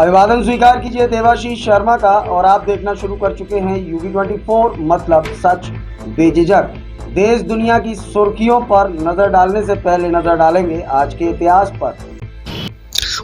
अभिवादन स्वीकार कीजिए देवाशीष शर्मा का और आप देखना शुरू कर चुके हैं UB24 मतलब सच बेझिझक। देश दुनिया की सुर्खियों पर नजर डालने से पहले नजर डालेंगे आज के इतिहास पर।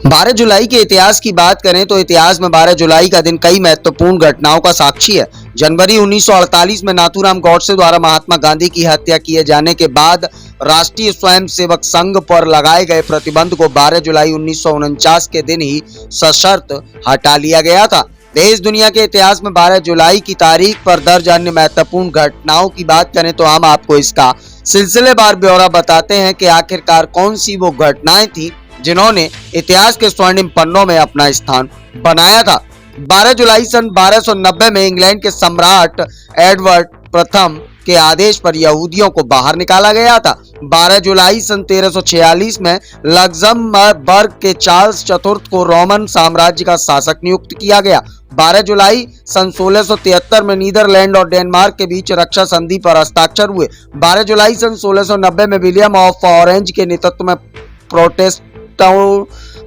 12 जुलाई के इतिहास की बात करें तो इतिहास में 12 जुलाई का दिन कई महत्वपूर्ण घटनाओं का साक्षी है। जनवरी 1948 में नाथूराम गॉडसे द्वारा महात्मा गांधी की हत्या किए जाने के बाद राष्ट्रीय स्वयंसेवक संघ पर लगाए गए प्रतिबंध को 12 जुलाई 1949 के दिन ही सशर्त हटा लिया गया था। देश दुनिया के इतिहास में 12 जुलाई की तारीख पर दर्ज अन्य महत्वपूर्ण घटनाओं की बात करें तो हम आपको इसका सिलसिलेवार ब्यौरा बताते हैं कि आखिरकार कौन सी वो घटनाएं थी जिन्होंने इतिहास के स्वर्णिम पन्नों में अपना स्थान बनाया था। 12 जुलाई सन 1290 में इंग्लैंड के सम्राट एडवर्ड प्रथम के आदेश पर यहूदियों को बाहर निकाला गया था। 12 जुलाई सन 1346 में लग्जमबर्ग के चार्ल्स चतुर्थ को रोमन साम्राज्य का शासक नियुक्त किया गया। 12 जुलाई सन 1673 में नीदरलैंड और डेनमार्क के बीच रक्षा संधि पर हस्ताक्षर हुए। 12 जुलाई सन 1690 में विलियम ऑफ ऑरेंज के नेतृत्व में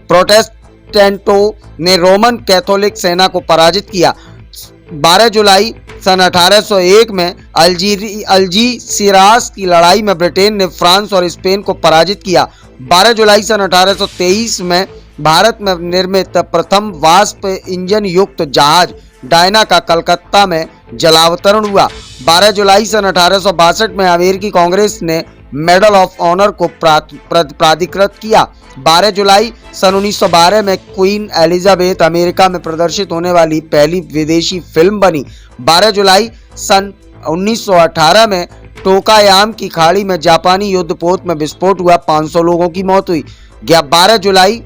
प्रोटेस्टेंटों ने रोमन कैथोलिक सेना को पराजित किया। 12 जुलाई सन 1801 में अल्जीसिरास की लड़ाई में ब्रिटेन ने फ्रांस और स्पेन को पराजित किया। 12 जुलाई सन 1823 में भारत में निर्मित प्रथम वाष्प इंजन युक्त जहाज डायना का कलकत्ता में जलावतरण हुआ। 12 जुलाई सन 1862 में अमेरिकी कांग्रेस ने मेडल ऑफ ऑनर को प्राधिकृत किया। 12 जुलाई सन 1912 में क्वीन एलिजाबेथ अमेरिका में प्रदर्शित होने वाली पहली विदेशी फिल्म बनी। 12 जुलाई सन 1918 में टोकायाम की खाड़ी में जापानी युद्धपोत में विस्फोट हुआ, 500 लोगों की मौत हुई। 12 जुलाई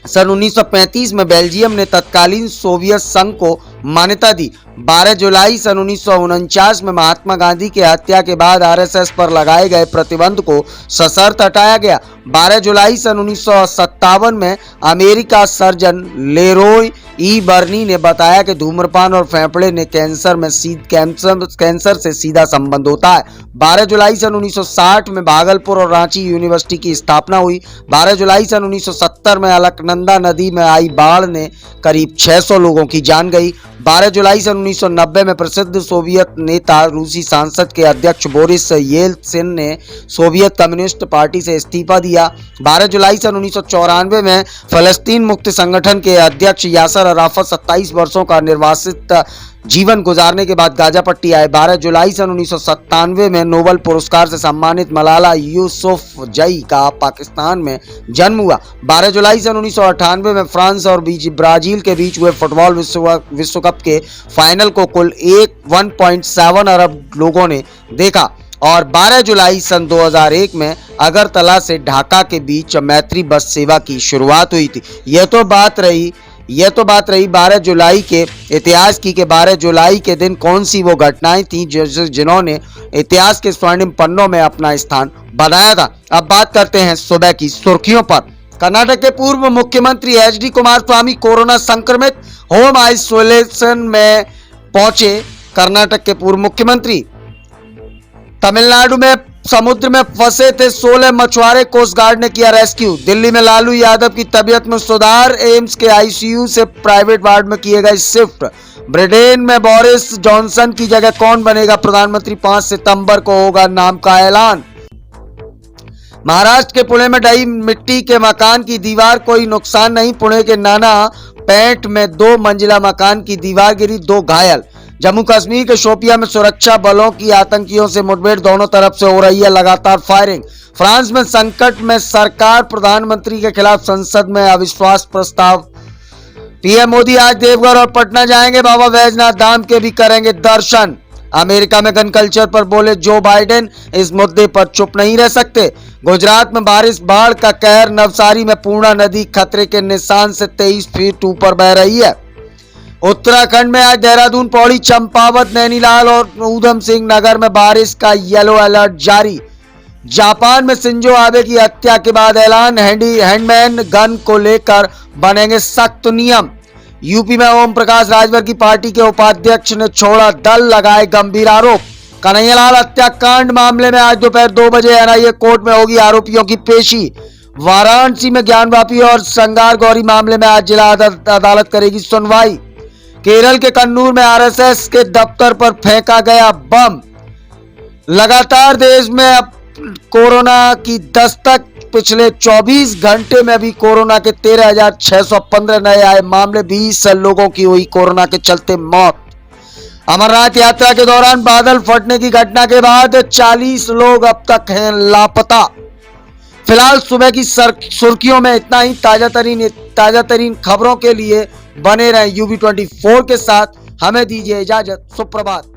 सन 1935 में बेल्जियम ने तत्कालीन सोवियत संघ को मान्यता दी। 12 जुलाई सन 1949 में महात्मा गांधी की हत्या के बाद आरएसएस पर लगाए गए प्रतिबंध को सशर्त हटाया गया। 12 जुलाई सन 1957 में अमेरिका सर्जन लेरोय ई बर्नी ने बताया कि धूम्रपान और फेफड़े ने कैंसर से सीधा संबंध होता है। 12 जुलाई सन 1960 में भागलपुर और रांची यूनिवर्सिटी की स्थापना हुई। 12 जुलाई सन 1970 में अलकनंदा नदी में आई बाढ़ ने करीब 600 लोगों की जान गई। 12 जुलाई सन 1990 में प्रसिद्ध सोवियत नेता रूसी संसद के अध्यक्ष बोरिस येल्त्सिन ने सोवियत कम्युनिस्ट पार्टी से इस्तीफा दिया। 12 जुलाई सन 1994 में फलस्तीन मुक्ति संगठन के अध्यक्ष यासर अराफत 27 वर्षों का निर्वासित जीवन गुजारने के बाद गाजापट्टी आए। 12 जुलाई सन 1997 में नोबेल पुरस्कार से सम्मानित मलाला यूसुफजई का पाकिस्तान में जन्म हुआ। 12 जुलाई सन 1998 में फ्रांस और ब्राजील के बीच हुए फुटबॉल विश्व कप के फाइनल को कुल 1.7 अरब लोगों ने देखा। और 12 जुलाई सन 2001 में अगरतला से ढाका के बीच मैत्री बस सेवा की शुरुआत हुई थी। यह तो बात रही 12 जुलाई के इतिहास की कि 12 जुलाई के दिन कौन सी वो घटनाएं थी जिन्होंने इतिहास के स्वर्णिम पन्नों में अपना स्थान बनाया था। अब बात करते हैं सुबह की सुर्खियों पर। कर्नाटक के पूर्व मुख्यमंत्री HD कुमारस्वामी कोरोना संक्रमित, होम आइसोलेशन में पहुंचे। कर्नाटक के पूर्व मुख्यमंत्री तमिलनाडु में समुद्र में फंसे थे 16 मछुआरे, कोस्ट गार्ड ने किया रेस्क्यू। दिल्ली में लालू यादव की तबीयत में सुधार, एम्स के ICU से प्राइवेट वार्ड में किए गए शिफ्ट। ब्रिटेन में बोरिस जॉनसन की जगह कौन बनेगा प्रधानमंत्री, 5 सितंबर को होगा नाम का ऐलान। महाराष्ट्र के पुणे में ढही मिट्टी के मकान की दीवार, कोई नुकसान नहीं। पुणे के नाना पेंट में 2 मंजिला मकान की दीवार गिरी, 2 घायल। जम्मू कश्मीर के शोपिया में सुरक्षा बलों की आतंकियों से मुठभेड़, दोनों तरफ से हो रही है लगातार फायरिंग। फ्रांस में संकट में सरकार, प्रधानमंत्री के खिलाफ संसद में अविश्वास प्रस्ताव। PM मोदी आज देवघर और पटना जाएंगे, बाबा वैजनाथ धाम के भी करेंगे दर्शन। अमेरिका में गन कल्चर पर बोले जो बाइडेन, इस मुद्दे पर चुप नहीं रह सकते। गुजरात में बारिश, बाढ़ का कहर, नवसारी में पूर्णा नदी खतरे के निशान से 23 फीट ऊपर बह रही है। उत्तराखंड में आज देहरादून, पौड़ी, चंपावत, नैनीताल और ऊधम सिंह नगर में बारिश का येलो अलर्ट जारी। जापान में शिंजो आबे की हत्या के बाद ऐलान, हैंडमैन गन को लेकर बनेंगे सख्त नियम। यूपी में ओम प्रकाश राजभर की पार्टी के उपाध्यक्ष ने छोड़ा दल, लगाए गंभीर आरोप। कन्हैयालाल हत्याकांड मामले में आज दोपहर 2 बजे NIA कोर्ट में होगी आरोपियों की पेशी। वाराणसी में ज्ञानवापी और श्रृंगार गौरी मामले में आज जिला अदालत करेगी सुनवाई। केरल के कन्नूर में आरएसएस के दफ्तर पर फेंका गया बम। लगातार देश में अब कोरोना की दस्तक। पिछले 24 घंटे में अभी कोरोना के 13,615 नए आए मामले, 20 लोगों की हुई कोरोना के चलते मौत। अमरनाथ यात्रा के दौरान बादल फटने की घटना के बाद 40 लोग अब तक हैं लापता। फिलहाल सुबह की सुर्खियों में इतना ही। ताजा तरीन खबरों के लिए बने रहें UB24 के साथ। हमें दीजिए इजाजत। सुप्रभात।